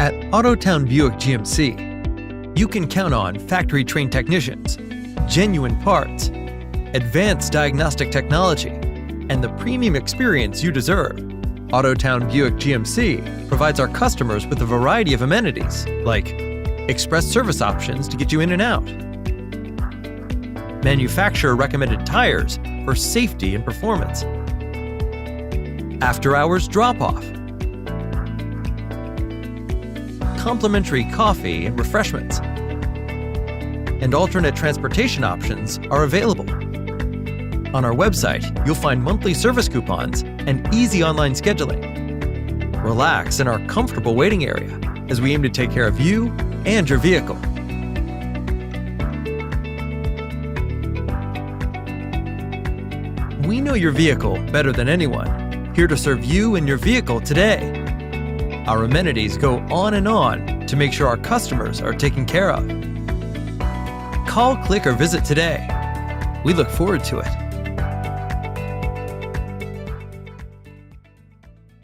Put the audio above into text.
At AutoTown Buick GMC, you can count on factory-trained technicians, genuine parts, advanced diagnostic technology, and the premium experience you deserve. AutoTown Buick GMC provides our customers with a variety of amenities, like express service options to get you in and out, manufacturer-recommended tires for safety and performance, after-hours drop-off, complimentary coffee and refreshments, and alternate transportation options are available. On our website, you'll find monthly service coupons and easy online scheduling. Relax in our comfortable waiting area as we aim to take care of you and your vehicle. We know your vehicle better than anyone, here to serve you and your vehicle today. Our amenities go on and on to make sure our customers are taken care of. Call, click, or visit today. We look forward to it.